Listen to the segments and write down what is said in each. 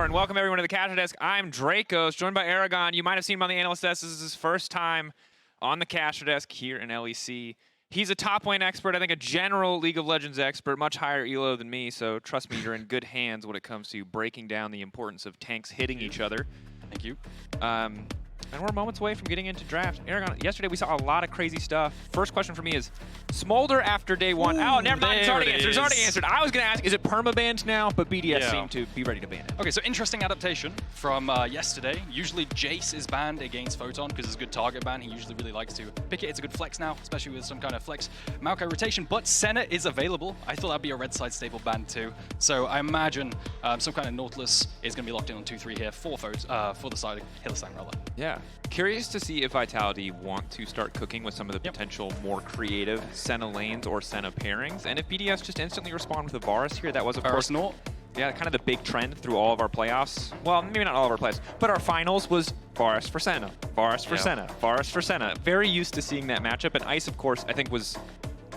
And welcome everyone to the Casual Desk. I'm Drakos, joined by Eragon. You might have seen him on the Analyst Desk. This is his first time on the Casual Desk here in LEC. He's a top lane expert, I think a general League of Legends expert, much higher elo than me, so trust me, you're in good hands when it comes to breaking down the importance of tanks hitting each other. Thank you. And we're moments away from getting into draft. Eragon, yesterday we saw a lot of crazy stuff. First question for me is, Smolder after day one. Ooh, oh, never mind, it's already answered. is. It's already answered. I was going to ask, is it permabanned now? But BDS seemed to be ready to ban it. Okay, so interesting adaptation from yesterday. Usually Jayce is banned against Photon because it's a good target ban. He usually really likes to pick it. It's a good flex now, especially with some kind of flex Maokai rotation. But Senna is available. I thought that'd be a red side staple ban too. So I imagine some kind of Nautilus is going to be locked in on 2-3 here for the side of Hylissang rather. Yeah. Curious to see if Vitality want to start cooking with some of the potential more creative Senna lanes or Senna pairings. And if BDS just instantly respond with a Varus here, that was of course yeah, kind of the big trend through all of our playoffs. Well, maybe not all of our playoffs, but our finals was Varus for Senna, Varus for Senna, Varus for Senna. Very used to seeing that matchup. And Ice, of course, I think was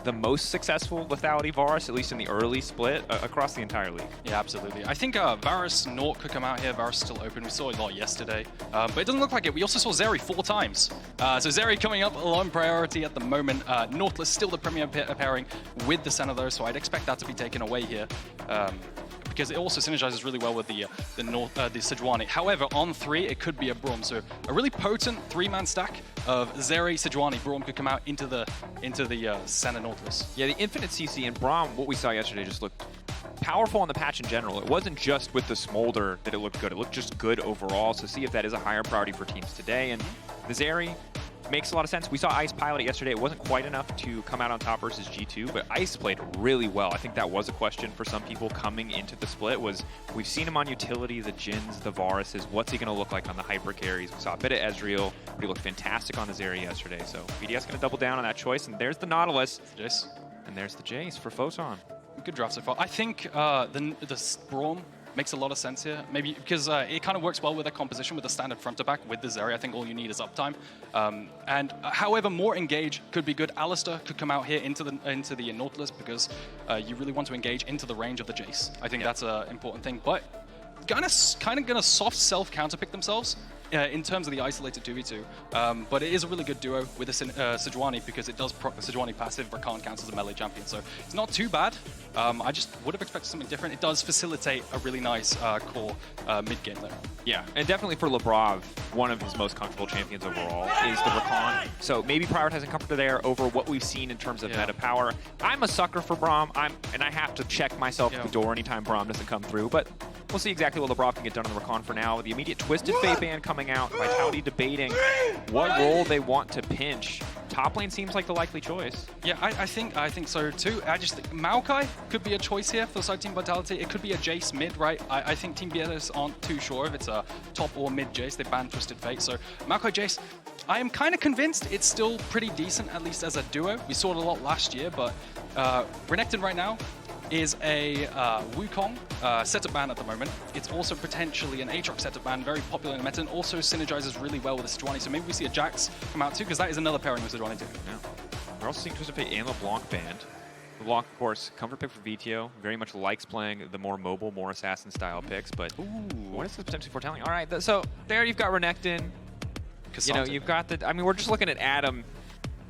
the most successful lethality Varus, at least in the early split, across the entire league. Yeah, absolutely. I think Varus Nort could come out here. Varus is still open. We saw it a lot yesterday. But it doesn't look like it. We also saw Zeri 4 times. So Zeri coming up alone priority at the moment. Nautilus still the premier pairing with the Senna though, so I'd expect that to be taken away here. Because it also synergizes really well with the Sejuani. However, on 3, it could be a Braum. So a really potent 3-man stack of Zeri, Sejuani, Braum could come out into the Senna Nautilus. Yeah, the infinite CC and Braum, what we saw yesterday, just looked powerful on the patch in general. It wasn't just with the Smolder that it looked good. It looked just good overall. So see if that is a higher priority for teams today. And the Zeri makes a lot of sense. We saw Ice pilot it yesterday. It wasn't quite enough to come out on top versus G2, but Ice played really well. I think that was a question for some people coming into the split was, we've seen him on utility, the Jins, the Varuses. What's he going to look like on the hyper carries? We saw a bit of Ezreal, but he looked fantastic on the Zeri yesterday. So BDS going to double down on that choice, and there's the Nautilus. Jayce. And there's the Jayce for Photon. Good draft so far. I think the Braum makes a lot of sense here, maybe because it kind of works well with a composition with the standard front to back with the Zeri. I think all you need is uptime. And however, more engage could be good. Alistair could come out here into the Nautilus because you really want to engage into the range of the Jayce. I think that's an important thing. But kind of gonna soft self counterpick themselves in terms of the isolated 2v2. But it is a really good duo with the Sejuani because it does proc the Sejuani passive. Rakan counts as a melee champion, so it's not too bad. I just would have expected something different. It does facilitate a really nice core mid-game there. Yeah, and definitely for Labrov, one of his most comfortable champions overall is the Rakan. So maybe prioritizing comfort there over what we've seen in terms of meta power. I'm a sucker for Braum, and I have to check myself at the door anytime Braum doesn't come through, but we'll see exactly what Labrov can get done on the Rakan for now. The immediate Twisted Fate ban coming out, Vitality debating what role they want to pinch. Top lane seems like the likely choice. Yeah, I think so too. I just think Maokai could be a choice here for the side Team Vitality. It could be a Jayce mid, right? I think Team BDS aren't too sure if it's a top or mid Jayce. They banned Twisted Fate, so Maokai Jayce, I am kind of convinced it's still pretty decent, at least as a duo. We saw it a lot last year, but Renekton right now is a Wukong setup ban at the moment. It's also potentially an Aatrox setup ban, very popular in the meta, and also synergizes really well with the Sejuani. So maybe we see a Jax come out too, because that is another pairing with Sejuani too. Yeah. We're also seeing Twisted Fate and LeBlanc banned. LeBlanc, of course, comfort pick for Vetheo. Very much likes playing the more mobile, more assassin-style picks, but what is this potentially foretelling? All right, so there you've got Renekton. You know, you've got the... I mean, we're just looking at Adam.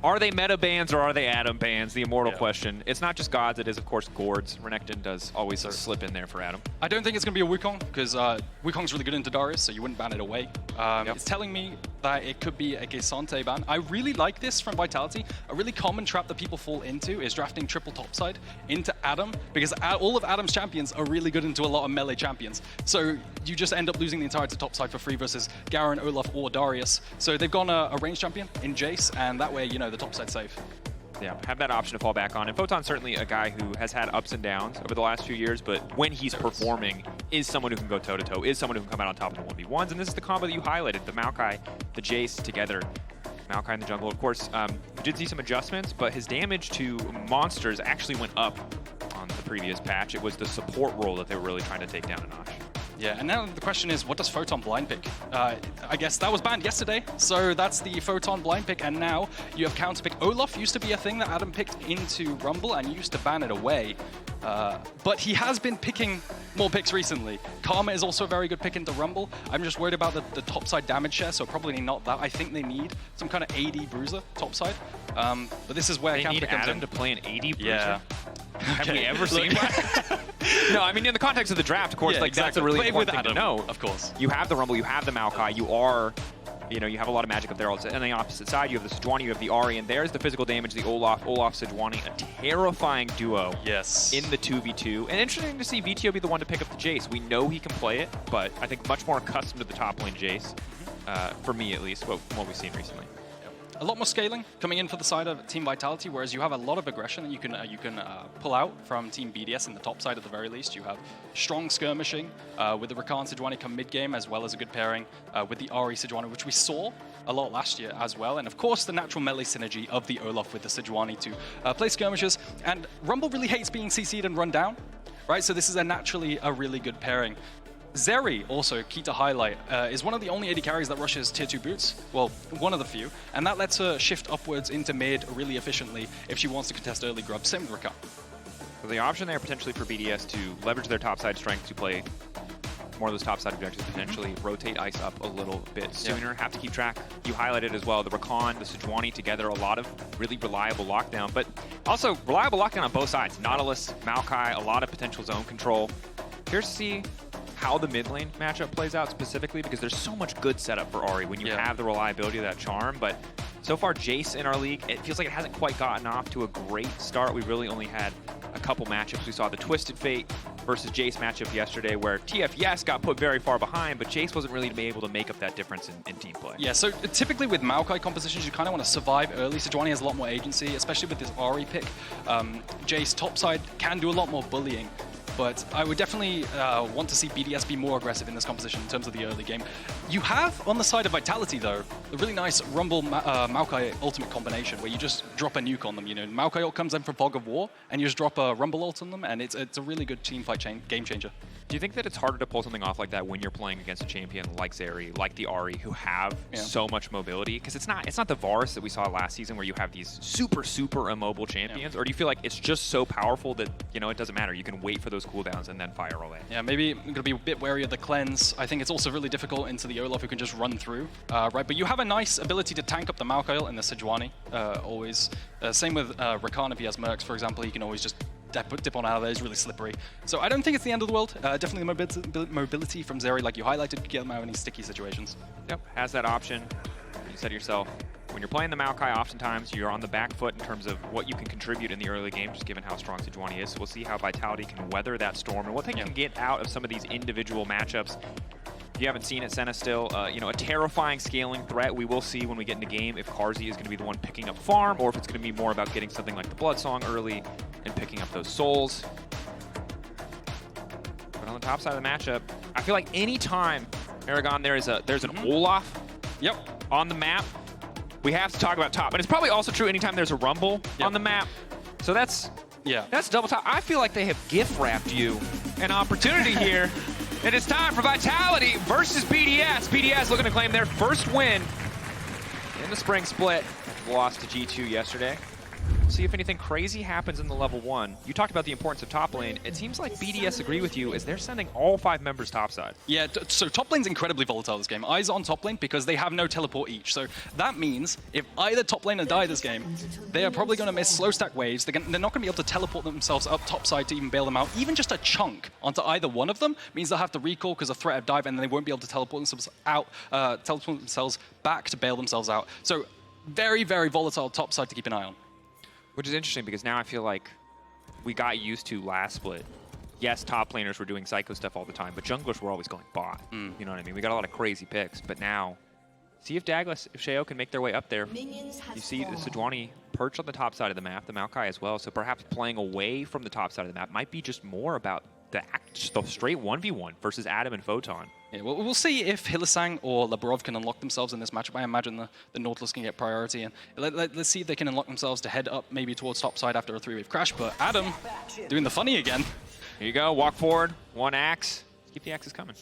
Are they meta bans or are they Adam bans? The immortal question. It's not just gods, it is of course gourds. Renekton does always slip in there for Adam. I don't think it's going to be a Wukong, because Wukong's really good into Darius, so you wouldn't ban it away. It's telling me that it could be a Gesante ban. I really like this from Vitality. A really common trap that people fall into is drafting triple topside into Adam, because all of Adam's champions are really good into a lot of melee champions. So you just end up losing the entirety topside for free versus Garen, Olaf, or Darius. So they've gone a range champion in Jayce, and that way, you know, the top side safe. Yeah, have that option to fall back on. And Photon's certainly a guy who has had ups and downs over the last few years, but when he's performing, is someone who can go toe-to-toe, is someone who can come out on top of the 1v1s, and this is the combo that you highlighted, the Maokai, the Jayce together. Maokai in the jungle, of course, we did see some adjustments, but his damage to monsters actually went up on the previous patch. It was the support role that they were really trying to take down a notch. Yeah, and now the question is, what does Photon blind pick? I guess that was banned yesterday, so that's the Photon blind pick, and now you have counter pick. Olaf used to be a thing that Adam picked into Rumble and used to ban it away. But he has been picking more picks recently. Karma is also a very good pick into Rumble. I'm just worried about the topside damage share, so probably not that. I think they need some kind of AD bruiser topside. But this is where they need comes Adam in. to play an AD bruiser. Yeah. Have we ever seen that? No, I mean in the context of the draft, of course, Yeah, like exactly. that's a really But important with thing Adam, to know. of course. You have the Rumble, you have the Maokai, you are, you know, you have a lot of magic up there. Also, and on the opposite side, you have the Sejuani, you have the Ahri, and there's the physical damage, the Olaf, Sejuani, a terrifying duo. Yes. In the 2v2. And interesting to see Vetheo be the one to pick up the Jayce. We know he can play it, but I think much more accustomed to the top lane Jayce, for me at least, what we've seen recently. A lot more scaling coming in for the side of Team Vitality, whereas you have a lot of aggression that you can pull out from Team BDS in the top side at the very least. You have strong skirmishing with the Rakan Sejuani come mid-game, as well as a good pairing with the Ahri Sejuani, which we saw a lot last year as well. And of course, the natural melee synergy of the Olaf with the Sejuani to play skirmishes. And Rumble really hates being CC'd and run down, right? So this is naturally a really good pairing. Zeri, also key to highlight, is one of the only AD carries that rushes tier 2 boots. Well, one of the few. And that lets her shift upwards into mid really efficiently if she wants to contest early grub. Same with Rakan. So the option there potentially for BDS to leverage their topside strength to play more of those topside objectives, potentially rotate ice up a little bit sooner. Have to keep track. You highlighted as well, the Rakan, the Sejuani together, a lot of really reliable lockdown, but also reliable lockdown on both sides. Nautilus, Maokai, a lot of potential zone control. Curious to see how the mid lane matchup plays out specifically, because there's so much good setup for Ahri when you have the reliability of that charm, but so far Jayce in our league, it feels like it hasn't quite gotten off to a great start. We really only had a couple matchups. We saw the Twisted Fate versus Jayce matchup yesterday where TF, yes, got put very far behind, but Jayce wasn't really able to make up that difference in team play. Yeah, so typically with Maokai compositions, you kind of want to survive early. Sejuani has a lot more agency, especially with this Ahri pick. Jayce topside can do a lot more bullying. But I would definitely want to see BDS be more aggressive in this composition in terms of the early game. You have, on the side of Vitality, though, a really nice Rumble Maokai ultimate combination where you just drop a nuke on them. You know, Maokai ult comes in for Fog of War, and you just drop a Rumble ult on them, and it's a really good team fight game changer. Do you think that it's harder to pull something off like that when you're playing against a champion like Zeri, like the Ahri, who have so much mobility? Because it's not the Varus that we saw last season where you have these super immobile champions, or do you feel like it's just so powerful that, you know, it doesn't matter, you can wait for those cooldowns and then fire away? Yeah, maybe I'm going to be a bit wary of the cleanse. I think it's also really difficult into the Olaf who can just run through, right? But you have a nice ability to tank up the Maokai ult and the Sejuani, always. Same with Rakan if he has Mercs, for example, he can always just dip on out of there. It's really slippery. So I don't think it's the end of the world. Definitely the mobility from Zeri, like you highlighted, could get them out of any sticky situations. Yep, has that option. You said yourself, when you're playing the Maokai, oftentimes you're on the back foot in terms of what you can contribute in the early game, just given how strong Sejuani is. So we'll see how Vitality can weather that storm and what they can get out of some of these individual matchups. If you haven't seen it, Senna still, you know, a terrifying scaling threat. We will see when we get into game if Carzzy is going to be the one picking up farm, or if it's going to be more about getting something like the Blood Song early and picking up those souls. But on the top side of the matchup, I feel like any time, Eragon, there's an Olaf on the map, we have to talk about top. But it's probably also true anytime there's a Rumble on the map. So that's double top. I feel like they have gift wrapped you an opportunity here. And it's time for Vitality versus BDS. BDS looking to claim their first win in the Spring Split. Lost to G2 yesterday. See if anything crazy happens in the level 1. You talked about the importance of top lane. It seems like BDS agree with you as they're sending all 5 members topside. Yeah, so top lane's incredibly volatile this game. Eyes on top lane because they have no teleport each. So that means if either top laner die this game, they are probably going to miss slow stack waves. They're not going to be able to teleport themselves up topside to even bail them out. Even just a chunk onto either one of them means they'll have to recall because of threat of dive, and then they won't be able to teleport themselves out, teleport themselves back to bail themselves out. So very volatile topside to keep an eye on. Which is interesting because now I feel like we got used to last split. Yes, top laners were doing psycho stuff all the time, but junglers were always going bot. You know what I mean? We got a lot of crazy picks, but now, see if Daglas, if Sheo can make their way up there. You see the Sejuani perch on the top side of the map, the Maokai as well, so perhaps playing away from the top side of the map might be just more about the straight 1v1 versus Adam and Photon. Yeah, well, we'll see if Hylissang or Labrov can unlock themselves in this matchup. I imagine the Nautilus can get priority, and let's see if they can unlock themselves to head up maybe towards topside after a 3-wave crash. But Adam doing the funny again. Here you go, walk forward, one axe. Keep the axes coming.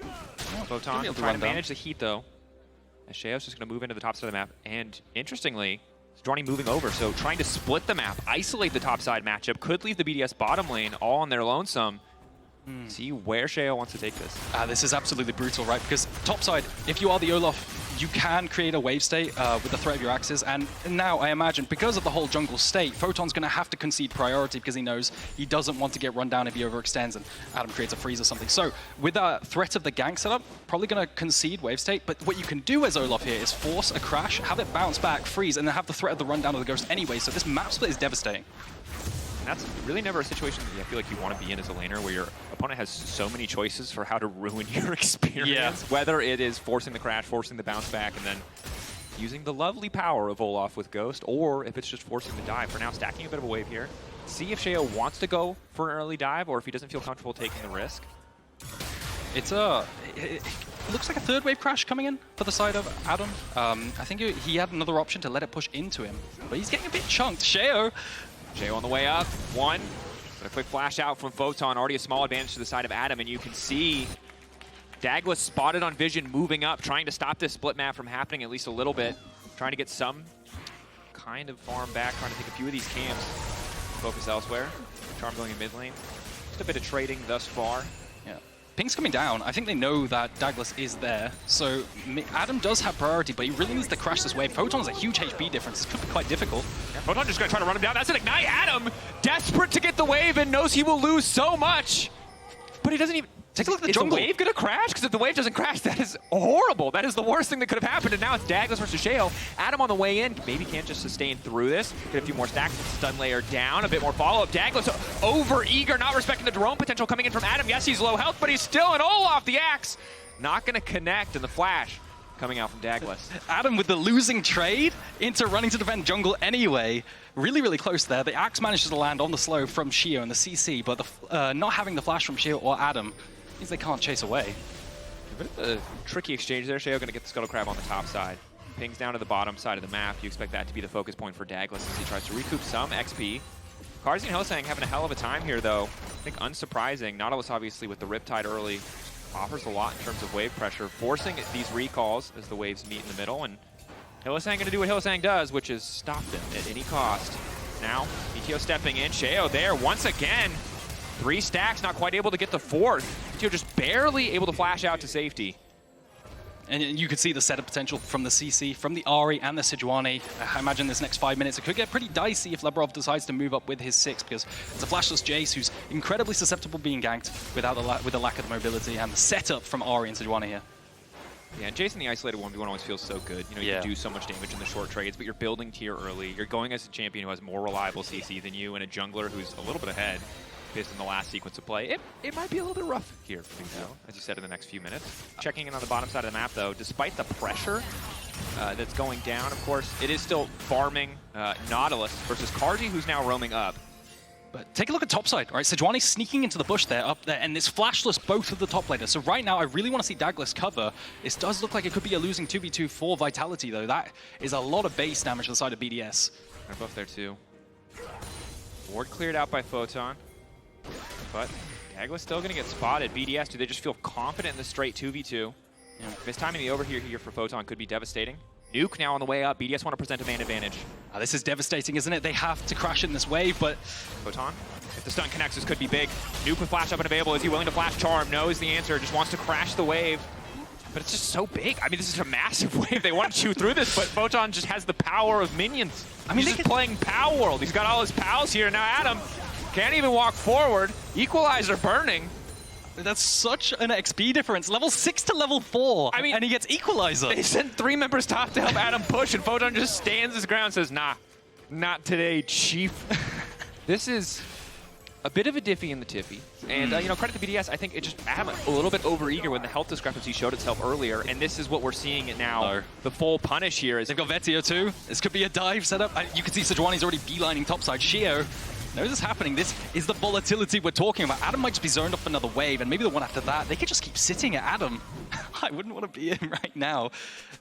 Photon trying to manage the heat though. As Sheo's just going to move into the top side of the map, and interestingly, Sejuani moving over, so trying to split the map, isolate the top side matchup, could leave the BDS bottom lane all on their lonesome. See where Sheo wants to take this. This is absolutely brutal, right? Because topside, if you are the Olaf, you can create a wave state with the threat of your axes. And now, I imagine, because of the whole jungle state, Photon's going to have to concede priority because he knows he doesn't want to get run down if he overextends and Adam creates a freeze or something. So with that threat of the gank setup, probably going to concede wave state. But what you can do as Olaf here is force a crash, have it bounce back, freeze, and then have the threat of the rundown of the ghost anyway. So this map split is devastating. And that's really never a situation that I feel like you want to be in as a laner, where your opponent has so many choices for how to ruin your experience. Whether it is forcing the crash, forcing the bounce back, and then using the lovely power of Olaf with Ghost, or if it's just forcing the dive. For now, stacking a bit of a wave here. See if Sheo wants to go for an early dive, or if he doesn't feel comfortable taking the risk. It looks like a third wave crash coming in for the side of Adam. I think he had another option to let it push into him, but he's getting a bit chunked. Sheo on the way up, one. But a quick flash out from Photon, already a small advantage to the side of Adam, and you can see Daglas spotted on vision moving up, trying to stop this split map from happening at least a little bit, trying to get some kind of farm back, trying to take a few of these camps, focus elsewhere. Charm going in mid lane. Just a bit of trading thus far. Yeah. Ping's coming down. I think they know that Daglas is there. So Adam does have priority, but he really needs to crash this wave. Photon has a huge HP difference. This could be quite difficult. Yeah, Photon just going to try to run him down. That's an ignite. Adam, desperate to get the wave and knows he will lose so much. But he doesn't even... Take a look at the is jungle. the wave going to crash? Because if the wave doesn't crash, that is horrible. That is the worst thing that could have happened. And now it's Daglas versus Sheo. Adam on the way in. Maybe can't just sustain through this. Get a few more stacks. Stun layer down. A bit more follow-up. Daglas over eager, not respecting the drone potential coming in from Adam. Yes, he's low health, but he's still an Olaf. The axe not going to connect. And the flash coming out from Daglas. Adam with the losing trade into running to defend jungle anyway. Really, really close there. The axe manages to land on the slow from Sheo and the CC, but the, not having the flash from Sheo or Adam means they can't chase away. A bit of a tricky exchange there. Sheo going to get the Scuttle Crab on the top side. Pings down to the bottom side of the map. You expect that to be the focus point for Daglas as he tries to recoup some XP. Carzzy and Hylissang having a hell of a time here, though. I think unsurprising. Nautilus, obviously, with the Riptide early, offers a lot in terms of wave pressure, forcing these recalls as the waves meet in the middle. And Hylissang going to do what Hylissang does, which is stop them at any cost. Now, Vetheo stepping in. Sheo there once again. 3 stacks, not quite able to get the 4th. Vetheo just barely able to flash out to safety. And you could see the setup potential from the CC, from the Ahri and the Sejuani. I imagine this next 5 minutes, it could get pretty dicey if Labrov decides to move up with his 6, because it's a flashless Jayce who's incredibly susceptible being ganked without with the lack of mobility, and the setup from Ahri and Sejuani here. Yeah, and Jayce in the isolated 1v1 always feels so good. You know, you can do so much damage in the short trades, but you're building tier early. You're going as a champion who has more reliable CC than you, and a jungler who's a little bit ahead based on the last sequence of play. It might be a little bit rough here for Vetheo, as you said, in the next few minutes. Checking in on the bottom side of the map, though, despite the pressure that's going down, of course, it is still farming Nautilus versus Carzzy, who's now roaming up. But take a look at topside, right? Sejuani sneaking into the bush there, up there, and it's flashless both of the top laners. So right now, I really want to see Daglas cover. It does look like it could be a losing 2v2 for Vitality, though. That is a lot of base damage to the side of BDS. They're both there, too. Ward cleared out by Photon. But Daglas still going to get spotted. BDS, do they just feel confident in the straight 2v2? Yeah. Mistiming the overhear here for Photon could be devastating. Nuke now on the way up. BDS want to present a main advantage. This is devastating, isn't it? They have to crash in this wave, but... Photon, if the stun connects, this could be big. Nuke with flash up and available. Is he willing to flash Charm? No is the answer. Just wants to crash the wave. But it's just so big. I mean, this is a massive wave. They want to chew through this, but Photon just has the power of minions. I mean, he's just playing Pal World. He's got all his pals here. Now Adam can't even walk forward. Equalizer burning. That's such an XP difference. Level 6 to level 4. I mean, and he gets Equalizer. They sent 3 members top to help Adam push, and Photon just stands his ground and says, nah, not today, chief. This is a bit of a diffy in the tiffy. And, you know, credit to BDS, I think it just Adam a little bit over-eager when the health discrepancy showed itself earlier, and this is what we're seeing it now. No. The full punish here is... They've got Vetheo too. This could be a dive setup. You can see Sejuani's already beelining topside. Sheo knows this is happening. This is the volatility we're talking about. Adam might just be zoned up another wave, and maybe the one after that. They could just keep sitting at Adam. I wouldn't want to be in right now.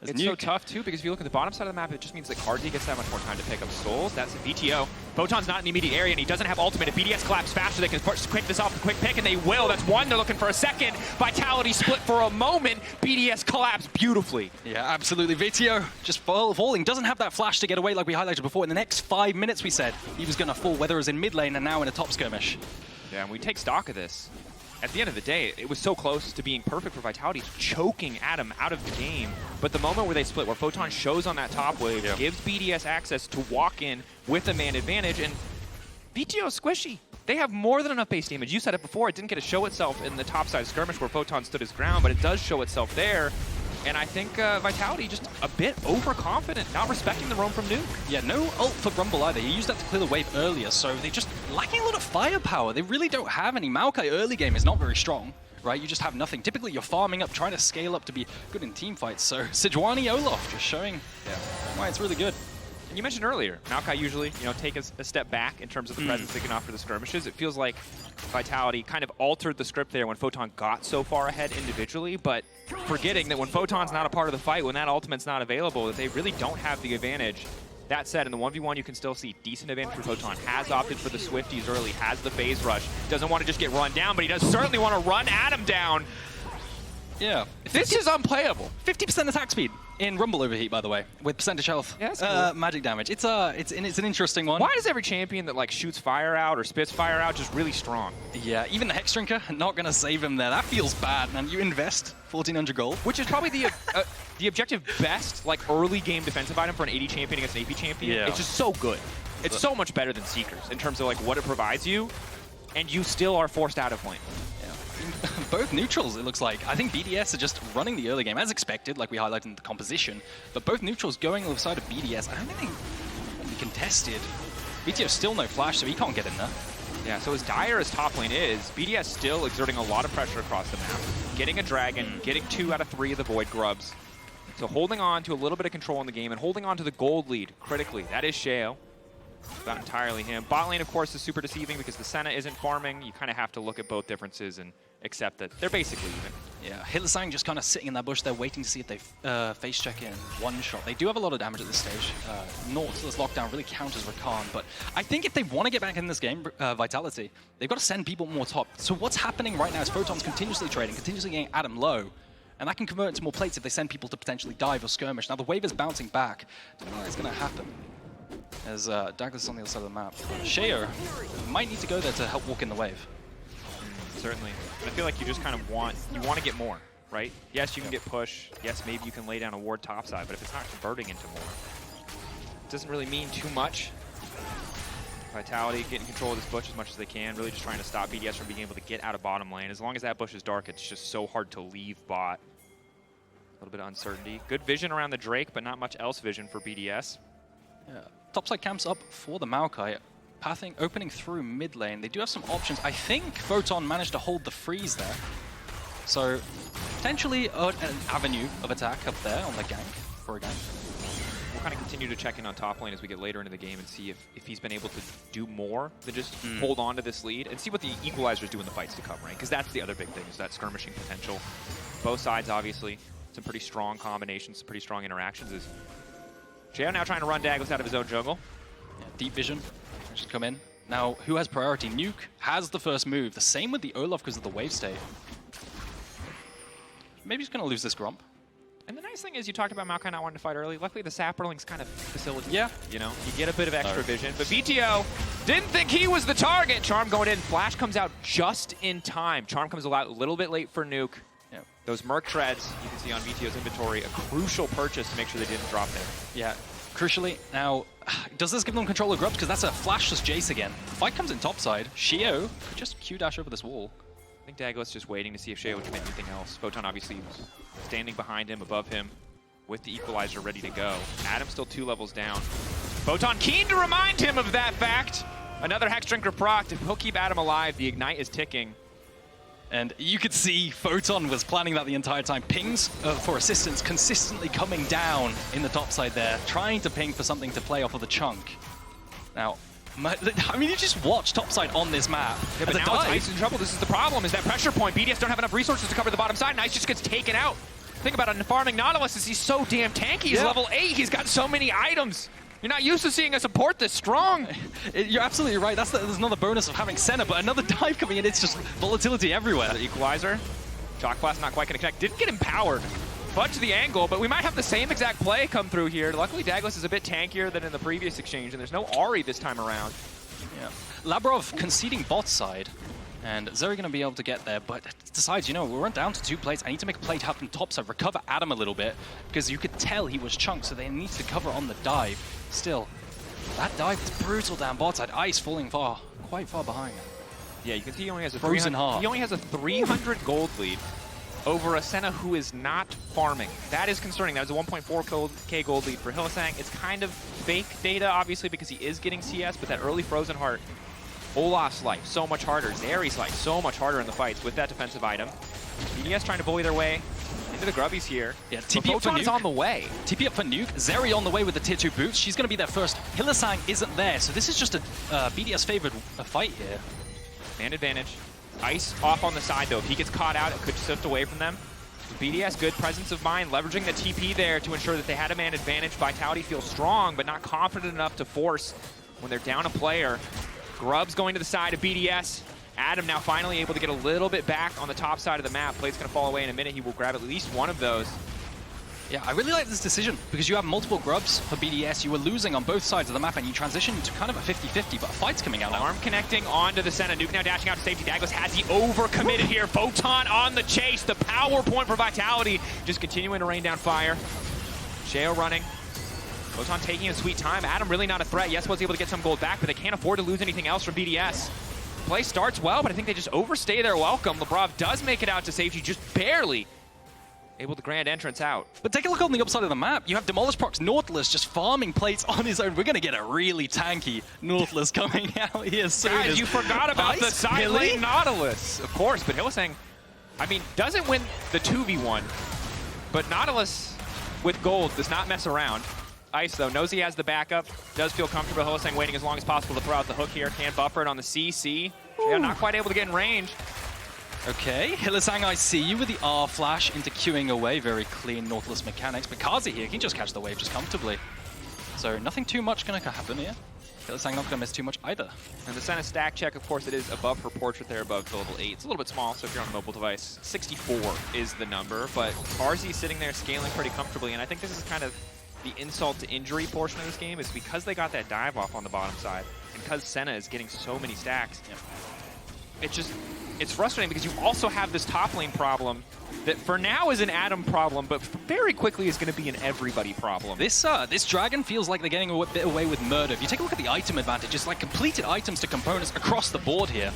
It's so tough, too, because if you look at the bottom side of the map, it just means that Carzzy gets that much more time to pick up souls. That's a Vetheo. Photon's not in the immediate area, and he doesn't have ultimate. If BDS collapse faster, they can quick this off, a quick pick, and they will. That's one. They're looking for a second. Vitality split for a moment. BDS collapse beautifully. Yeah, absolutely. Vetheo just falling. Doesn't have that flash to get away like we highlighted before. In the next 5 minutes, we said he was going to fall, whether it was in mid lane and now in a top skirmish. Yeah, and we take stock of this. At the end of the day, it was so close to being perfect for Vitality, choking Adam out of the game. But the moment where they split, where Photon shows on that top wave, gives BDS access to walk in with a man advantage, and Vetheo's squishy. They have more than enough base damage. You said it before, it didn't get to show itself in the top side skirmish where Photon stood his ground, but it does show itself there. And I think Vitality just a bit overconfident, not respecting the roam from Nuke. Yeah, no ult for Rumble either. He used that to clear the wave earlier, so they're just lacking a lot of firepower. They really don't have any. Maokai early game is not very strong, right? You just have nothing. Typically, you're farming up, trying to scale up to be good in team fights. So Sejuani, Olaf just showing why it's really good. And you mentioned earlier, Maokai usually, take a step back in terms of the presence they can offer the skirmishes. It feels like Vitality kind of altered the script there when Photon got so far ahead individually, but forgetting that when Photon's not a part of the fight, when that ultimate's not available, that they really don't have the advantage. That said, in the 1v1, you can still see decent advantage for Photon. Has opted for the Swifties early, has the phase rush. Doesn't want to just get run down, but he does certainly want to run Adam down. Yeah. This is unplayable. 50% attack speed in Rumble Overheat, by the way, with percentage health. Yeah, that's cool. Magic damage. It's an interesting one. Why is every champion that shoots fire out or spits fire out just really strong? Yeah, even the Hex Drinker, not going to save him there. That feels bad, man. You invest 1,400 gold. Which is probably the objective best early game defensive item for an AD champion against an AP champion. Yeah. It's just so good. It's so much better than Seekers in terms of what it provides you, and you still are forced out of lane. Both neutrals, it looks like. I think BDS are just running the early game as expected, like we highlighted in the composition. But both neutrals going on the side of BDS, I don't think they will be contested. Vetheo's still no flash, so he can't get in there. Yeah, so as dire as top lane is, BDS still exerting a lot of pressure across the map. Getting a dragon, getting 2 out of 3 of the Void Grubs. So holding on to a little bit of control in the game and holding on to the gold lead critically. That is Sheo. Not entirely him. Bot lane, of course, is super deceiving because the Senna isn't farming. You kind of have to look at both differences and accept that they're basically even. Yeah, Hylissang just kind of sitting in that bush there waiting to see if they face check in one shot. They do have a lot of damage at this stage. Nautilus lockdown really counters Rakan, but I think if they want to get back in this game, Vitality, they've got to send people more top. So what's happening right now is Photon's continuously trading, continuously getting Adam low, and that can convert into more plates if they send people to potentially dive or skirmish. Now the wave is bouncing back. Don't know how it's going to happen. As Daglas on the other side of the map. Sheo might need to go there to help walk in the wave. Certainly. But I feel like you just kind of want to get more, right? Yes, you can get push. Yes, maybe you can lay down a ward topside, but if it's not converting into more, it doesn't really mean too much. Vitality getting control of this bush as much as they can, really just trying to stop BDS from being able to get out of bottom lane. As long as that bush is dark, it's just so hard to leave bot. A little bit of uncertainty. Good vision around the Drake, but not much else vision for BDS. Yeah. Topside camps up for the Maokai. Pathing, opening through mid lane. They do have some options. I think Photon managed to hold the freeze there. So, potentially an avenue of attack up there on the gank for a gank. We'll kind of continue to check in on top lane as we get later into the game and see if he's been able to do more than just hold on to this lead and see what the equalizers do in the fights to come, right? Because that's the other big thing, is that skirmishing potential. Both sides, obviously, some pretty strong combinations, some pretty strong interactions. Sheo now trying to run Daglas out of his own jungle. Yeah, deep vision. Just come in. Now, who has priority? Nuke has the first move. The same with the Olaf because of the wave state. Maybe he's going to lose this Grump. And the nice thing is you talked about Maokai not wanting to fight early. Luckily, the Sapperlings kind of facilitate. Yeah. You get a bit of extra vision. But Vetheo didn't think he was the target. Charm going in. Flash comes out just in time. Charm comes out a little bit late for Nuke. Yep. Those Merc Treads, you can see on Vetheo's inventory, a crucial purchase to make sure they didn't drop there. Yeah. Crucially, now, does this give them control of Grubs? Because that's a flashless Jayce again. Fight comes in topside. Sheo could just Q-dash over this wall. I think Daglas just waiting to see if Sheo would commit anything else. Photon obviously standing behind him, above him, with the equalizer ready to go. Adam still 2 levels down. Photon keen to remind him of that fact. Another Hex Drinker proc. He'll keep Adam alive. The Ignite is ticking. And you could see Photon was planning that the entire time. Pings for assistance consistently coming down in the top side there, trying to ping for something to play off of the chunk. Now, I mean, you just watch topside on this map. Yeah, but now Ice in trouble. This is the problem, is that pressure point. BDS don't have enough resources to cover the bottom side, and Ice just gets taken out. thing about farming Nautilus is he's so damn tanky. He's level 8. He's got so many items. You're not used to seeing a support this strong. You're absolutely right. There's another bonus of having Senna, but another dive coming in. It's just volatility everywhere. The equalizer. Shock Blast not quite going to connect. Didn't get empowered. Fudge the angle, but we might have the same exact play come through here. Luckily, Daglas is a bit tankier than in the previous exchange, and there's no Ahri this time around. Yeah. Labrov conceding bot side, and Zeri going to be able to get there, but decides, you know, we're down to 2 plates. I need to make a play to happen top side, recover Adam a little bit, because you could tell he was chunked, so they need to cover on the dive. Still, that dive is brutal down bot side. Ice falling quite far behind. Yeah, you can see he only has a Frozen heart. He only has a 300 gold lead over a Senna who is not farming. That is concerning. That was a 1.4k gold lead for Hylissang. It's kind of fake data, obviously, because he is getting CS, but that early Frozen Heart, Olaf's life so much harder, Zeri's life so much harder in the fights with that defensive item. BDS trying to bully their way into the grubbies here. Yeah, TP up for Photon is on the way. TP up for Nuke. Zeri on the way with the tier 2 boots. She's going to be there first. Hylissang isn't there, so this is just a BDS favored fight here. Man advantage. Ice off on the side, though. If he gets caught out, it could shift away from them. BDS, good presence of mind, leveraging the TP there to ensure that they had a man advantage. Vitality feels strong, but not confident enough to force when they're down a player. Grub's going to the side of BDS. Adam now finally able to get a little bit back on the top side of the map. Blade's going to fall away in a minute. He will grab at least one of those. Yeah, I really like this decision because you have multiple grubs for BDS. You were losing on both sides of the map and you transition to kind of a 50-50, but a fight's coming out now. Arm connecting onto the Senna. Nuke now dashing out to safety. Daglas has the overcommitted here. Photon on the chase. The power point for Vitality. Just continuing to rain down fire. Sheo running. Photon taking a sweet time. Adam really not a threat. Yes, was able to get some gold back, but they can't afford to lose anything else from BDS. Play starts well, but I think they just overstay their welcome. Labrov does make it out to safety, just barely able to grand entrance out. But take a look on the upside of the map. You have Demolish Procs Nautilus just farming plates on his own. We're going to get a really tanky Nautilus coming out here soon. Guys, you forgot about the side Hilly? lane Nautilus. Of course, but Hylissang, I mean, doesn't win the 2v1, but Nautilus with gold does not mess around. Ice, though, knows he has the backup, does feel comfortable. Hylissang waiting as long as possible to throw out the hook here. Can't buffer it on the CC. Yeah, not quite able to get in range. Okay, Hylissang, I see you with the R flash into queuing away. Very clean Nautilus mechanics. But Carzzy here can just catch the wave just comfortably. So nothing too much going to happen here. Hylissang not going to miss too much either. And the Senna stack check, of course, it is above her portrait there, above the level 8. It's a little bit small, so if you're on a mobile device, 64 is the number. But Carzzy sitting there scaling pretty comfortably, and I think this is kind of the insult to injury portion of this game, is because they got that dive off on the bottom side, and because Senna is getting so many stacks, it's frustrating because you also have this top lane problem that for now is an Adam problem, but very quickly is going to be an everybody problem. This dragon feels like they're getting a bit away with murder. If you take a look at the item advantage, it's like completed items to components across the board here.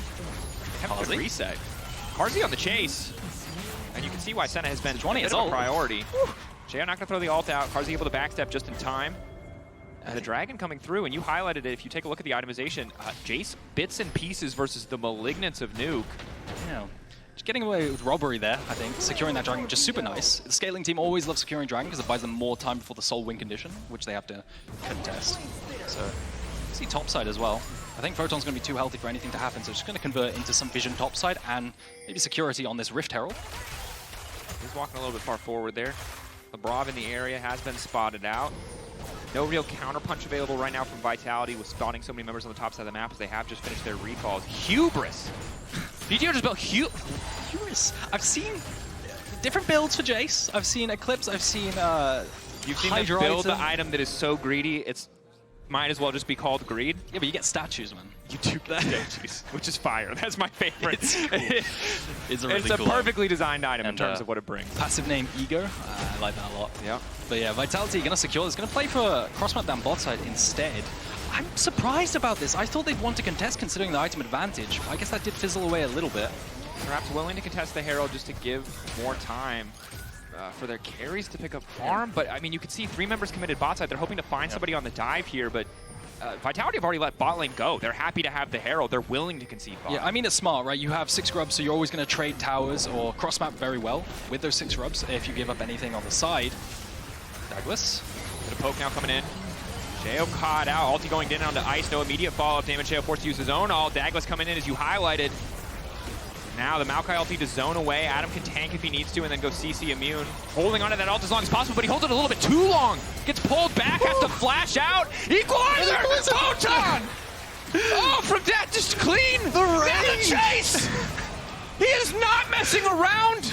Have a good reset. Carzzy on the chase, and you can see why Senna has been Sejuani a bit of a priority. Sheo not going to throw the ult out. Carzzy able to backstep just in time. The dragon coming through, and you highlighted it. If you take a look at the itemization, Jayce bits and pieces versus the malignance of Nuke. Yeah. Just getting away with robbery there, I think. Securing that dragon, which is super nice. The scaling team always loves securing dragon because it buys them more time before the soul win condition, which they have to contest. So, see topside as well. I think Photon's going to be too healthy for anything to happen, so just going to convert into some vision topside and maybe security on this Rift Herald. He's walking a little bit far forward there. Labrov in the area has been spotted out. No real counterpunch available right now from Vitality with spawning so many members on the top side of the map as they have just finished their recalls. Hubris! Vetheo just built Hubris! I've seen different builds for Jayce. I've seen Eclipse, I've seen You've seen them build the item that is so greedy, it's might as well just be called greed. Yeah, but you get statues, man. You do get statues, which is fire. That's my favorite. It's cool. It's a really cool perfectly designed item in terms of what it brings. Passive name Ego. I like that a lot. Yeah. But yeah, Vitality going to secure this. Going to play for cross-map down bot side instead. I'm surprised about this. I thought they'd want to contest considering the item advantage. I guess that did fizzle away a little bit. Perhaps willing to contest the Herald just to give more time for their carries to pick up farm. But I mean, you can see 3 members committed bot side. They're hoping to find somebody on the dive here, but Vitality have already let bot lane go. They're happy to have the Herald. They're willing to concede bot. Yeah, I mean, it's smart, right? You have 6 grubs, so you're always going to trade towers or cross-map very well with those 6 grubs if you give up anything on the side. Daglas. Bit of poke now coming in. Sheo caught out. Ulti going in onto Ice. No immediate follow-up damage. Sheo forced to use his own ult. Daglas coming in as you highlighted. Now the Maokai ulti to zone away. Adam can tank if he needs to and then go CC immune. Holding onto that ult as long as possible, but he holds it a little bit too long. Gets pulled back, has to flash out. Equalizer! Photon! Oh, from that, just clean! The range! Jayce! He is not messing around!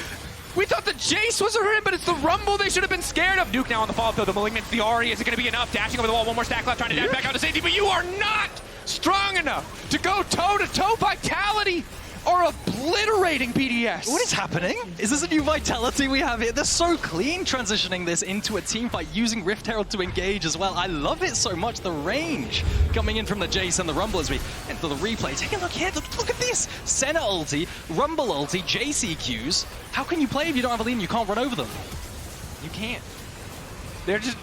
We thought the Jayce was a him, but it's the Rumble they should have been scared of. Nuke now on the follow-up though, the Malignant, the Ahri, is it going to be enough? Dashing over the wall, one more stack left, trying to dash back out to safety, but you are not strong enough to go toe-to-toe. Vitality are obliterating BDS. What is happening? Is this a new Vitality we have here? They're so clean transitioning this into a team fight using Rift Herald to engage as well. I love it so much. The range coming in from the Jayce and the Rumble as we enter the replay. Take a look here. Look at this. Senna ulti, Rumble ulti, Jayce EQs. How can you play if you don't have a lead and you can't run over them? You can't. They're just...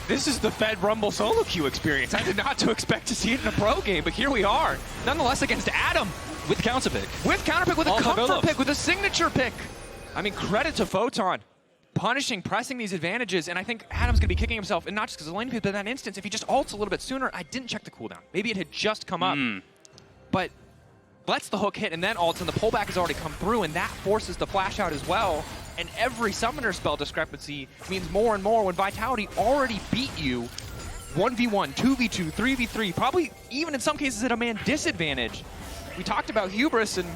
This is the Fed Rumble solo queue experience. I did not expect to see it in a pro game, but here we are. Nonetheless against Adam. With counter pick. With counter pick, with a comfort pick, with a signature pick. I mean, credit to Photon. Punishing, pressing these advantages, and I think Adam's going to be kicking himself, and not just because of the lane pick, but in that instance, if he just ults a little bit sooner, I didn't check the cooldown. Maybe it had just come up. But lets the hook hit, and then ults, and the pullback has already come through, and that forces the flash out as well. And every summoner spell discrepancy means more and more when Vitality already beat you 1v1, 2v2, 3v3, probably even in some cases at a man disadvantage. We talked about hubris, and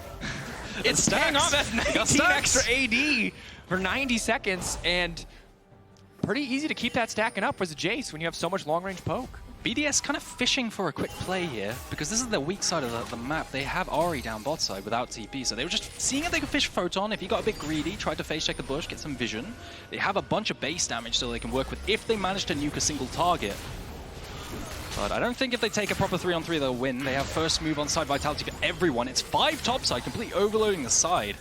it's staying on. That's 19 extra AD for 90 seconds, and pretty easy to keep that stacking up as a Jayce when you have so much long-range poke. BDS kind of fishing for a quick play here, because this is the weak side of the map. They have Ahri down bot side without TP, so they were just seeing if they could fish Photon. If he got a bit greedy, tried to face check the bush, get some vision. They have a bunch of base damage so they can work with if they manage to nuke a single target. But I don't think if they take a proper 3-on-3 they'll win. They have first move on side Vitality for everyone. It's 5 top side, completely overloading the side.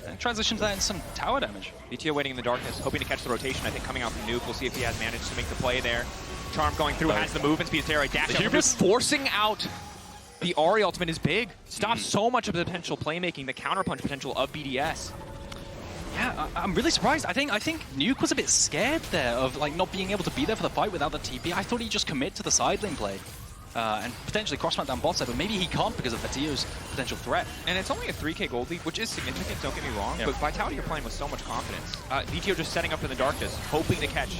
And transition to that into some tower damage. Vetheo waiting in the darkness, hoping to catch the rotation. I think coming out from Nuke, we'll see if he has managed to make the play there. Charm going through, has the movement speed, Terra dash out. Forcing out the Ahri ultimate is big. Stops so much of the potential playmaking, the counterpunch potential of BDS. Yeah, I'm really surprised. I think Nuke was a bit scared there of like not being able to be there for the fight without the TP. I thought he'd just commit to the side lane play and potentially cross-map down bot side, but maybe he can't because of Vetheo's potential threat. And it's only a 3k gold lead, which is significant, don't get me wrong, but Vitality are playing with so much confidence. Vetheo just setting up in the darkness, hoping to catch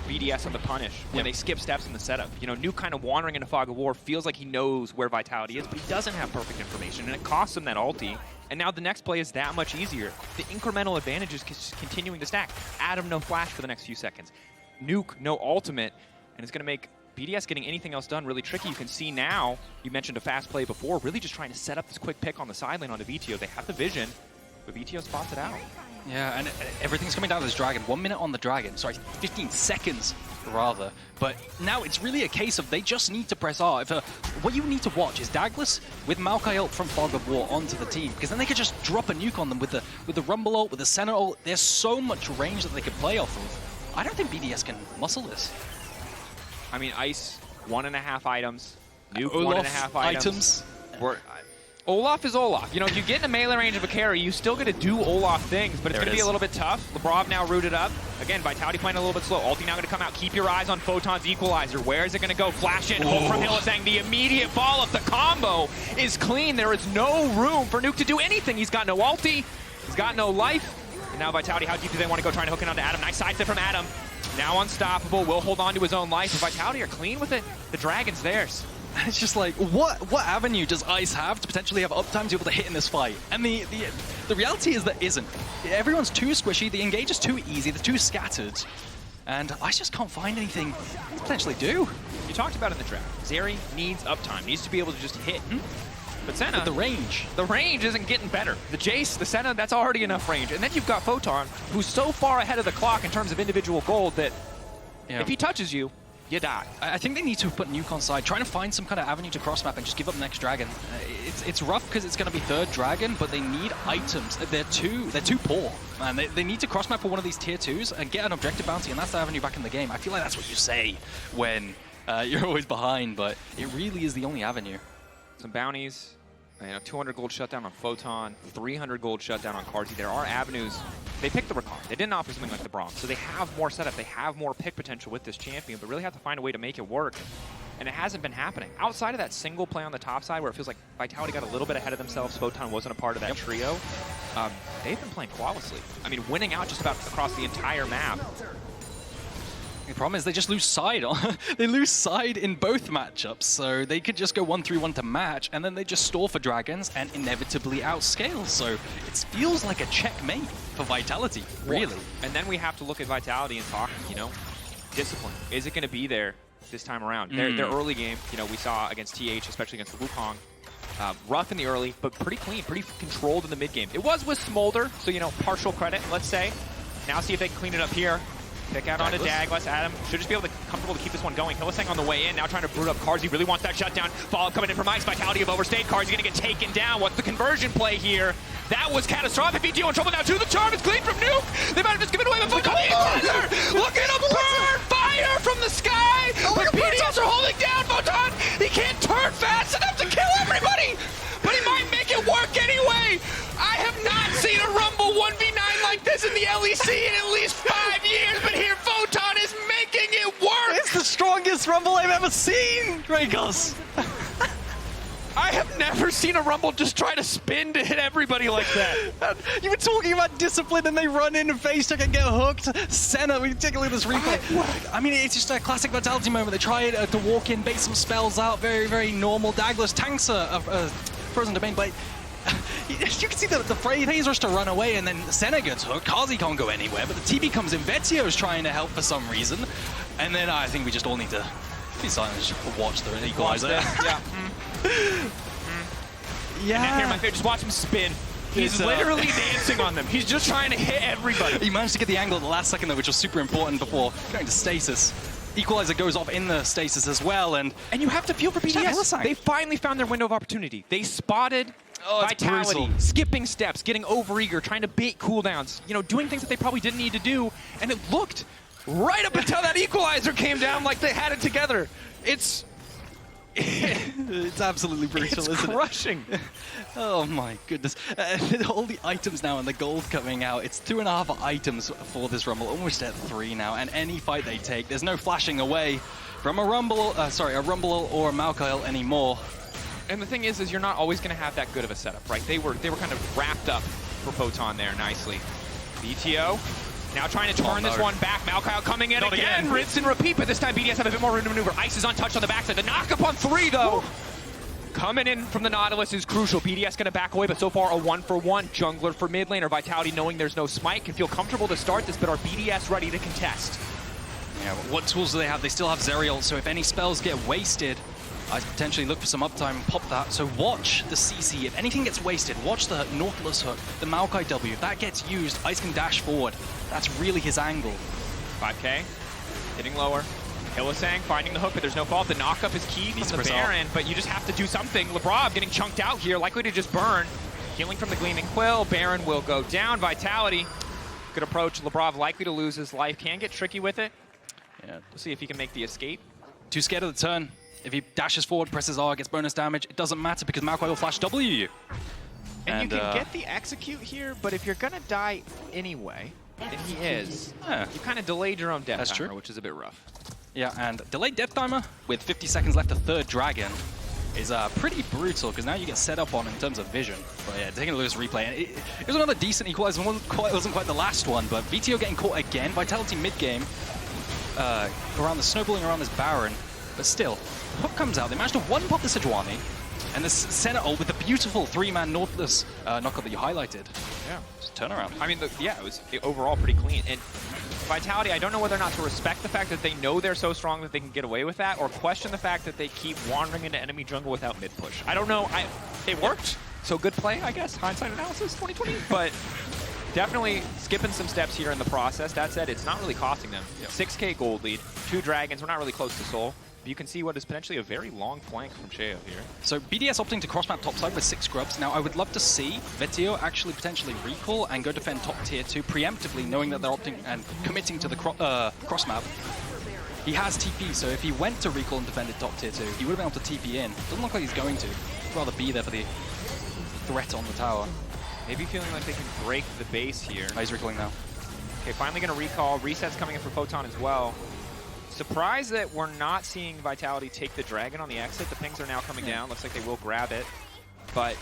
BDS on the punish when they skip steps in the setup. You know, Nuke kind of wandering into Fog of War feels like he knows where Vitality is, but he doesn't have perfect information, and it costs him that ulti. And now the next play is that much easier. The incremental advantage is continuing to stack. Adam, no flash for the next few seconds. Nuke, no ultimate, and it's going to make BDS getting anything else done really tricky. You can see now, you mentioned a fast play before, really just trying to set up this quick pick on the side lane onto Vetheo. They have the vision, but Vetheo spots it out. Yeah, and everything's coming down to this dragon. 1 minute on the dragon. Sorry, 15 seconds, rather. But now it's really a case of they just need to press R. What you need to watch is Daglas with Maokai ult from Fog of War onto the team, because then they could just drop a nuke on them with the Rumble ult, with the Senna ult. There's so much range that they could play off of. I don't think BDS can muscle this. I mean, Ice, 1.5 items. Nuke, Olaf 1.5 items. Olaf is Olaf. You know, if you get in the melee range of a carry, you still get to do Olaf things, but it's going to be a little bit tough. Labrov now rooted up. Again, Vitality playing a little bit slow. Ulti now going to come out. Keep your eyes on Photon's equalizer. Where is it going to go? Flash in. Hope from Hylissang. The immediate fall of the combo is clean. There is no room for Nuke to do anything. He's got no ulti. He's got no life. And now Vitality, how deep do they want to go? Trying to hook it onto Adam. Nice side step from Adam. Now unstoppable. Will hold on to his own life. But Vitality are clean with it. The dragon's theirs. It's just like, what avenue does Ice have to potentially have uptime to be able to hit in this fight? And the reality is that isn't. Everyone's too squishy, the engage is too easy, they're too scattered. And Ice just can't find anything to potentially do. You talked about in the draft, Zeri needs uptime, needs to be able to just hit. But Senna, the range isn't getting better. The Jayce, the Senna, that's already enough range. And then you've got Photon, who's so far ahead of the clock in terms of individual gold that if he touches you, you die. I think they need to put Nuke on side, trying to find some kind of avenue to cross map and just give up next dragon. It's rough because it's going to be third dragon, but they need items. They're too poor, man. They need to cross map for one of these tier 2s and get an objective bounty, and that's the avenue back in the game. I feel like that's what you say when you're always behind, but it really is the only avenue. Some bounties. 200 gold shutdown on Photon, 300 gold shutdown on Carzzy. There are avenues. They picked the Rakan. They didn't offer something like the Braum. So they have more setup. They have more pick potential with this champion, but really have to find a way to make it work. and it hasn't been happening. Outside of that single play on the top side where it feels like Vitality got a little bit ahead of themselves, Photon wasn't a part of that trio, they've been playing flawlessly. I mean, winning out just about across the entire map. The problem is they just lose side. They lose side in both matchups, so they could just go 1-3-1 to match, and then they just stall for dragons and inevitably outscale. So it feels like a checkmate for Vitality, really. And then we have to look at Vitality and talk, you know, discipline. Is it going to be there this time around? Their early game, you know, we saw against TH, especially against Wukong, rough in the early, but pretty clean, pretty controlled in the mid game. It was with Smolder, so, you know, partial credit, let's say. Now see if they can clean it up here. Pick out onto Daglas. Adam should just be able to comfortable to keep this one going. Hylissang on the way in, now trying to brood up Carzzy. Really wants that shutdown. Follow-up coming in from Ice. Vitality have overstayed. Carzzy gonna get taken down. What's the conversion play here? That was catastrophic. Vetheo in trouble now too. The charm is clean from Nuke. They might have just given away the Photon. Look at him burn! Fire from the sky! But BDS are holding down Photon. He can't turn fast enough to kill everybody! But he might make it work anyway! I have not seen a Rumble 1v9 like this in the LEC in at least 5 years, but here Photon is making it work! It's the strongest Rumble I've ever seen, Drakos! I have never seen a Rumble just try to spin to hit everybody like that. You were talking about discipline and they run in and face check and get hooked. Senna, we take a look at this replay. I mean, it's just a classic Vitality moment. They try to walk in, bait some spells out, very, very normal. Daglas tanks a frozen domain, but you can see the phase rush to run away, and then Senna gets hooked. Carzzy can't go anywhere, but the TP comes in. Vetheo's trying to help for some reason, and then I think we just all need to be silent and just watch the equalizer. Yeah. Yeah. And here, my favorite, just watch him spin. He's literally dancing on them. He's just trying to hit everybody. He managed to get the angle at the last second, though, which was super important before going to stasis. Equalizer goes off in the stasis as well, and you have to feel for BDS. They finally found their window of opportunity. They spotted Vitality, skipping steps, getting overeager, trying to bait cooldowns, you know, doing things that they probably didn't need to do, and it looked right up until that equalizer came down like they had it together. It's absolutely brutal, isn't it? It's crushing. Oh my goodness. All the items now and the gold coming out. It's 2.5 items for this Rumble, almost at 3 now, and any fight they take, there's no flashing away from a Rumble or a Maokai anymore. And the thing is you're not always going to have that good of a setup, right? They were kind of wrapped up for Photon there nicely. Vetheo now trying to turn this one back. Maokai coming in again. Rinse and repeat, but this time BDS have a bit more room to maneuver. Ice is untouched on the backside. The knock-up on 3, though. Coming in from the Nautilus is crucial. BDS going to back away, but so far a 1-for-1. Jungler for mid laner. Vitality, knowing there's no smite, can feel comfortable to start this, but are BDS ready to contest? Yeah, what tools do they have? They still have Zeri ult, so if any spells get wasted, I'd potentially look for some uptime and pop that. So watch the CC. If anything gets wasted, watch the Nautilus hook, the Maokai W. If that gets used, Ice can dash forward. That's really his angle. 5K, hitting lower. Hylissang finding the hook, but there's no fault. The knockup is key from the Baron, but you just have to do something. Labrov getting chunked out here, likely to just burn. Healing from the Gleaming Quill. Baron will go down. Vitality, good approach. Labrov likely to lose his life. Can get tricky with it. Yeah. We'll see if he can make the escape. Too scared of the turn. If he dashes forward, presses R, gets bonus damage, it doesn't matter because Maokai will flash W you. And you can get the execute here, but if you're gonna die anyway, and he is, you kind of delayed your own death timer, which is a bit rough. Yeah, and delayed death timer with 50 seconds left, the third dragon is pretty brutal because now you get set up on in terms of vision. But yeah, taking a look at this replay, and it was another decent equalizer. It wasn't quite the last one, but Vetheo getting caught again. Vitality mid-game, around the snowballing around this Baron, but still, hook comes out. They managed to one-pop the Sejuani, and the Senna ult with the beautiful 3-man Nautilus knockup that you highlighted. Yeah. Just turnaround. I mean, it was overall pretty clean. And Vitality, I don't know whether or not to respect the fact that they know they're so strong that they can get away with that, or question the fact that they keep wandering into enemy jungle without mid-push. I don't know. It worked. So good play, I guess. Hindsight analysis 2020. But definitely skipping some steps here in the process. That said, it's not really costing them. 6K gold lead, 2 dragons. We're not really close to Soul. You can see what is potentially a very long flank from Sheo here. So BDS opting to cross-map topside with 6 scrubs. Now I would love to see Vetheo actually potentially recall and go defend top tier 2 preemptively, knowing that they're opting and committing to the cross-map. He has TP, so if he went to recall and defended top tier 2, he would have been able to TP in. Doesn't look like he's going to. He'd rather be there for the threat on the tower. Maybe feeling like they can break the base here. Oh, he's recalling now. Okay, finally going to recall. Reset's coming in for Photon as well. Surprised that we're not seeing Vitality take the Dragon on the exit. The pings are now coming down. Looks like they will grab it. But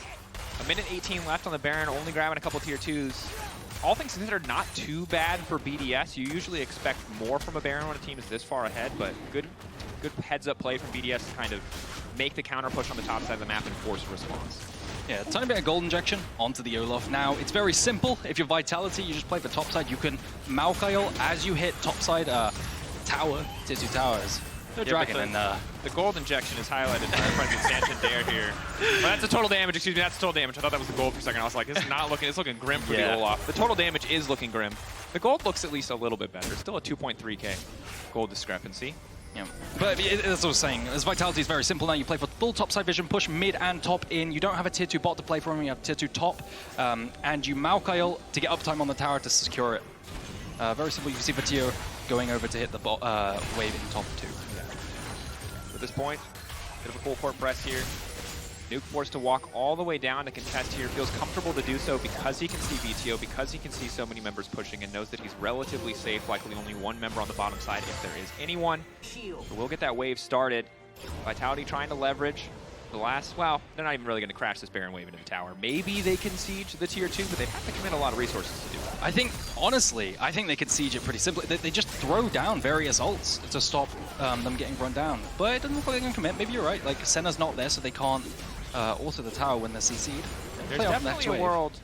a minute 18 left on the Baron, only grabbing a couple tier 2s. All things considered, not too bad for BDS. You usually expect more from a Baron when a team is this far ahead, but good heads-up play from BDS to kind of make the counter push on the top side of the map and force a response. Yeah, tiny bit of gold injection onto the Olaf. Now, it's very simple. If you're Vitality, you just play for top side. You can Maokai as you hit top side tower, tier 2 towers. Dragon and the gold injection is highlighted by our friend Santander here. But that's the total damage, excuse me, that's the total damage. I thought that was the gold for a second. I was like, this is not looking, it's looking grim for the Olaf. The total damage is looking grim. The gold looks at least a little bit better. It's still a 2.3k gold discrepancy. Yeah, but as I was saying, as Vitality is very simple now. You play for full topside vision, push mid and top in. You don't have a tier 2 bot to play from, you have tier 2 top. And you Maokai to get uptime on the tower to secure it. Very simple. You can see Vetheo going over to hit the wave in top 2. At this point, bit of a full court press here. Nuke forced to walk all the way down to contest here. Feels comfortable to do so because he can see Vetheo, because he can see so many members pushing, and knows that he's relatively safe, likely only one member on the bottom side if there is anyone. But we'll get that wave started. Vitality trying to leverage the last, well, they're not even really going to crash this Baron wave into the tower. Maybe they can siege the tier 2, but they have to commit a lot of resources to do that. I think, honestly, I think they could siege it pretty simply. They just throw down various ults to stop them getting run down. But it doesn't look like they're going to commit. Maybe you're right. Like, Senna's not there, so they can't alter the tower when they're CC'd. There's definitely a world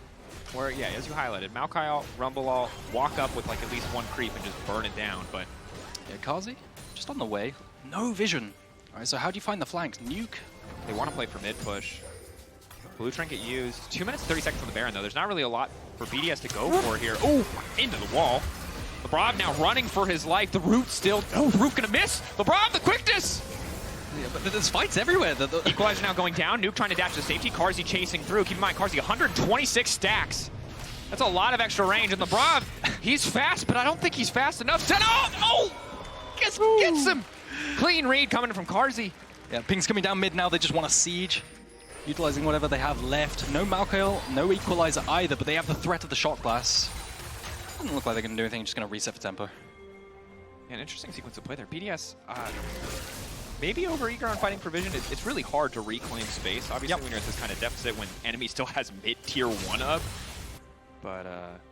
where, yeah, as you highlighted, Maokai ult, Rumble ult, walk up with like at least one creep and just burn it down. But yeah, Carzzy, just on the way. No vision. All right, so how do you find the flanks? Nuke. They want to play for mid push. Blue Trinket used. 2 minutes, 30 seconds on the Baron, though. There's not really a lot for BDS to go for here. Oh, into the wall. Labrov now running for his life. The root still. Oh, the root gonna miss. Labrov, the quickness. Yeah, but there's fights everywhere. Equalizer now going down. Nuke trying to dash to safety. Carzzy chasing through. Keep in mind, Carzzy 126 stacks. That's a lot of extra range. And Labrov, he's fast, but I don't think he's fast enough. Senna, oh, gets him. Clean read coming from Carzzy. Yeah, ping's coming down mid now. They just want to siege, utilizing whatever they have left. No Maokai, no Equalizer either, but they have the threat of the shot glass. Doesn't look like they're going to do anything, just going to reset for tempo. Yeah, an interesting sequence of play there. BDS, maybe over eager on fighting for vision. It's really hard to reclaim space, obviously, when you're at this kind of deficit, when enemy still has mid-tier 1 up. But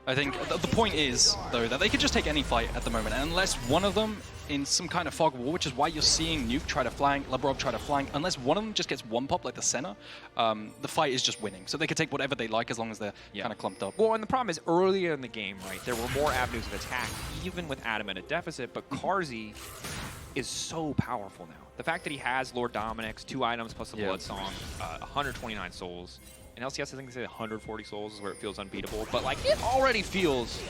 I think the point is, though, that they could just take any fight at the moment, and unless one of them in some kind of fog war, which is why you're seeing Nuke try to flank, Labrov try to flank, unless one of them just gets one pop like the Senna, the fight is just winning. So they could take whatever they like as long as they're kind of clumped up. Well, and the problem is earlier in the game, right, there were more avenues of attack, even with Adam at a deficit, but Carzzy is so powerful now. The fact that he has Lord Dominic's 2 items plus the Blood Song, 129 souls. And LCS, I think they say 140 souls is where it feels unbeatable, but like it already feels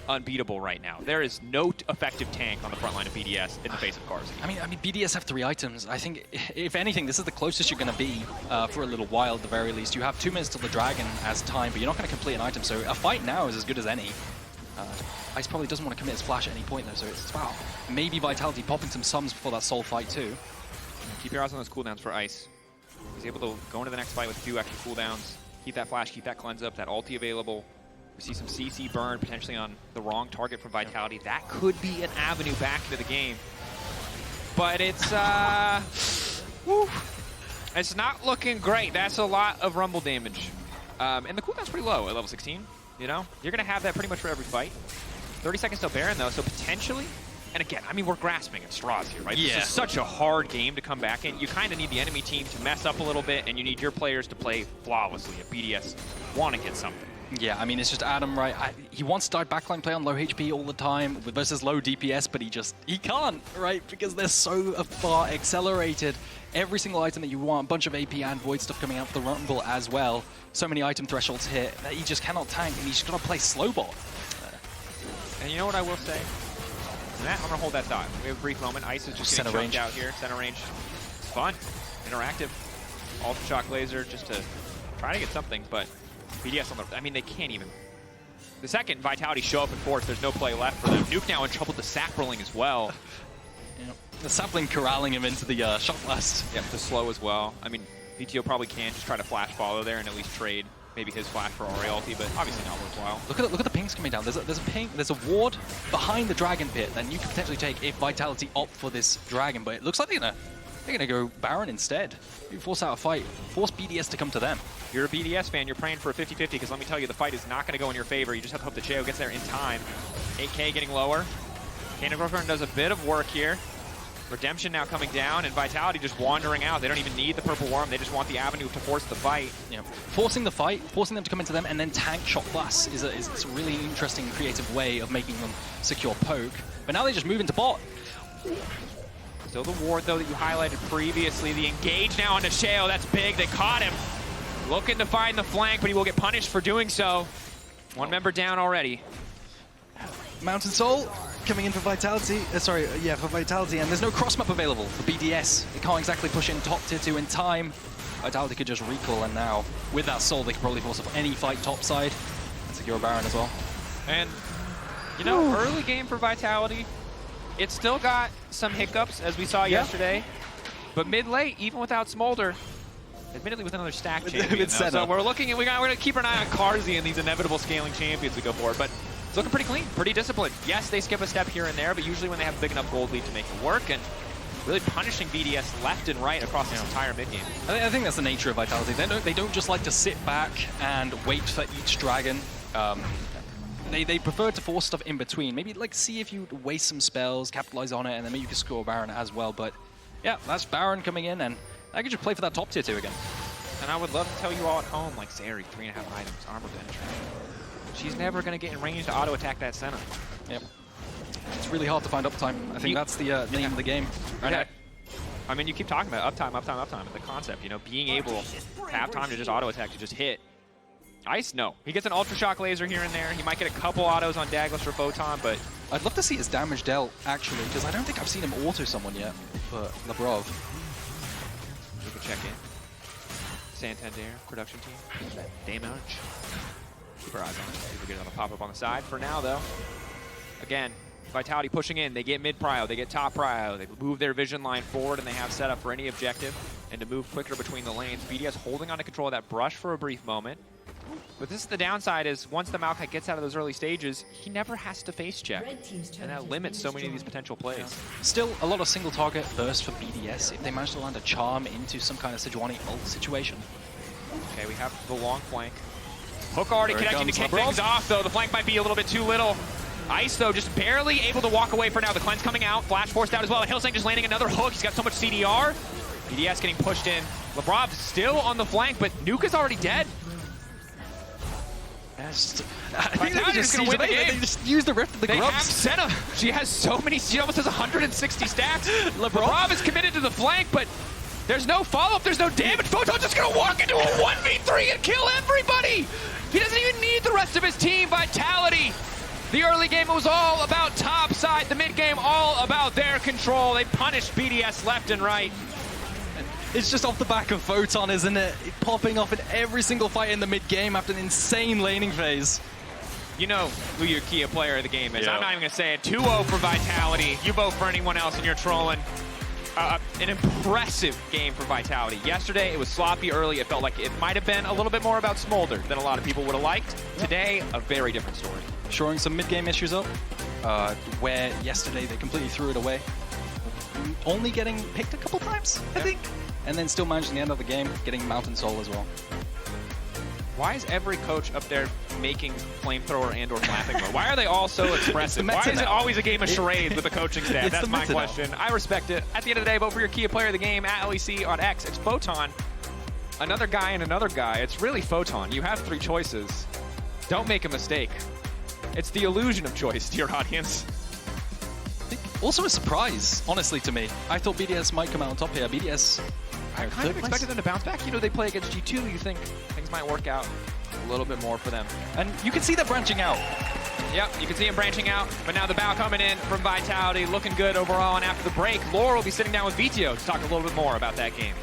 unbeatable right now. There is no effective tank on the front line of BDS in the face of Carzzy. I mean, BDS have 3 items. I think, if anything, this is the closest you're going to be for a little while at the very least. You have 2 minutes till the Dragon as time, but you're not going to complete an item, so a fight now is as good as any. Ice probably doesn't want to commit his flash at any point, though, so it's about maybe Vitality popping some sums before that soul fight, too. Keep your eyes on those cooldowns for Ice. He's able to go into the next fight with a few extra cooldowns, keep that flash, keep that cleanse up, that ulti available. We see some CC burn potentially on the wrong target from Vitality. That could be an avenue back into the game. But it's, it's not looking great. That's a lot of Rumble damage. And the cooldown's pretty low at level 16, you know? You're going to have that pretty much for every fight. 30 seconds till Baron, though, so potentially... And again, I mean, we're grasping at straws here, right? Yeah. This is such a hard game to come back in. You kind of need the enemy team to mess up a little bit, and you need your players to play flawlessly if BDS want to get something. Yeah, I mean, it's just Adam, right? He wants to start backline play on low HP all the time versus low DPS, but he can't, right? Because they're so far accelerated. Every single item that you want, a bunch of AP and Void stuff coming out for the Rumble as well. So many item thresholds hit that he just cannot tank, and he's just got to play slow ball. And you know what I will say? Matt, I'm going to hold that thought. We have a brief moment. Ice is just getting chunked out here. Center range. It's fun. Interactive. Ultra Shock Laser just to try to get something, but BDS on the... I mean, they can't even... The second Vitality show up in force, there's no play left for them. Nuke now in trouble with the Sapling as well. Yeah. The Sapling corralling him into the shot blast. Yeah, the slow as well. I mean, Vetheo probably can just try to flash follow there and at least trade maybe his flash for Ahri ulti, but obviously not worthwhile. Look at the pings coming down. There's a ping, there's a ward behind the dragon pit that you could potentially take if Vitality opt for this dragon, but it looks like they're gonna go Baron instead. You force out a fight, force BDS to come to them. If you're a BDS fan, you're praying for a 50-50, because let me tell you, the fight is not going to go in your favor. You just have to hope that Sheo gets there in time. 8K getting lower. Kane Girlfriend does a bit of work here. Redemption now coming down, and Vitality just wandering out. They don't even need the Purple Worm. They just want the avenue to force the fight. Yeah. Forcing the fight, forcing them to come into them, and then tank Shock Blast is a really interesting, creative way of making them secure poke. But now they just move into bot. Still the ward, though, that you highlighted previously. The engage now onto Sheo. That's big. They caught him. Looking to find the flank, but he will get punished for doing so. One member down already. Mountain Soul coming in for Vitality. For Vitality, and there's no cross map available for BDS. They can't exactly push in top tier 2 in time. Vitality could just recall, and now with that Soul, they could probably force up any fight topside and secure Baron as well. And you know, early game for Vitality, it still got some hiccups as we saw yesterday. But mid-late, even without Smolder, admittedly with another stack champion, so we're looking at, we're gonna keep an eye on Carzzy and these inevitable scaling champions we go for, but it's looking pretty clean, pretty disciplined. Yes, they skip a step here and there, but usually when they have a big enough gold lead to make it work, and really punishing BDS left and right across this entire mid game. I think that's the nature of Vitality. They don't just like to sit back and wait for each dragon. They prefer to force stuff in between. Maybe like see if you waste some spells, capitalize on it, and then maybe you can score Baron as well. But yeah, that's Baron coming in, and I could just play for that top tier 2 again. And I would love to tell you all at home, like Zeri, 3.5 items, armor penetrate. She's never going to get in range to auto-attack that Senna. Yep. It's really hard to find uptime. I think that's the name of the game. Right. I mean, you keep talking about uptime. The concept, you know, being able to have time to just auto-attack, to just hit. Ice, no. He gets an Ultra Shock laser here and there. He might get a couple autos on Daglas for Photon, but... I'd love to see his damage dealt, actually, because I don't think I've seen him auto someone yet for Labrov. We can check in. Santander, production team. Damage. Keep our eyes on it. See if we get another pop-up on the side. For now, though, again, Vitality pushing in. They get mid-prio, they get top prio. They move their vision line forward, and they have set up for any objective and to move quicker between the lanes. BDS holding on to control of that brush for a brief moment. But this is the downside, is once the Maokai gets out of those early stages, he never has to face check. And that limits so many of these potential plays. Still a lot of single target burst for BDS if they manage to land a charm into some kind of Sejuani ult situation. Okay, we have the long flank. Hook already connecting to kick things off, though. The flank might be a little bit too little. Ice, though, just barely able to walk away for now. The cleanse coming out, flash forced out as well. And Hylissang just landing another hook. He's got so much CDR. BDS getting pushed in. Labrov still on the flank, but Nuke is already dead. I think they just win the game. They just use the Rift of the Grubs. They have Senna. She has so many, she almost has 160 stacks. Labrov is committed to the flank, but there's no follow-up, there's no damage. Photon's just gonna walk into a 1v3 and kill everybody. He doesn't even need the rest of his team. Vitality. The early game was all about top side. The mid game all about their control. They punished BDS left and right. It's just off the back of Photon, isn't it? Popping off in every single fight in the mid-game after an insane laning phase. You know who your key player of the game is. Yeah. I'm not even going to say it. 2-0 for Vitality. You vote for anyone else and you're trolling. An impressive game for Vitality. Yesterday, it was sloppy early. It felt like it might have been a little bit more about Smolder than a lot of people would have liked. Today, a very different story. Shoring some mid-game issues up, where yesterday they completely threw it away. Only getting picked a couple times, I think. And then still managing the end of the game, getting Mountain Soul as well. Why is every coach up there making flamethrower and or flapping mode? Why are they all so expressive? Why is it always a game of charades with the coaching staff? That's my question. I respect it. At the end of the day, vote for your key player of the game at LEC on X. It's Photon. Another guy and another guy. It's really Photon. You have 3 choices. Don't make a mistake. It's the illusion of choice, dear audience. Also a surprise, honestly, to me. I thought BDS might come out on top here. BDS... I kind of expected them to bounce back. You know, they play against G2. You think things might work out a little bit more for them. And you can see them branching out. Yep, you can see them branching out. But now the bow coming in from Vitality, looking good overall. And after the break, Laura will be sitting down with Vetheo to talk a little bit more about that game.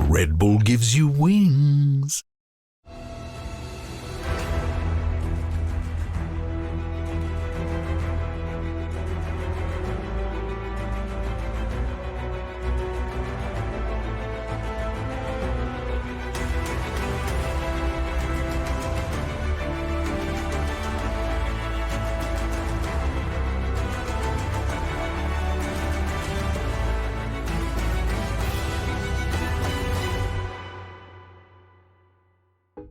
Red Bull gives you wings.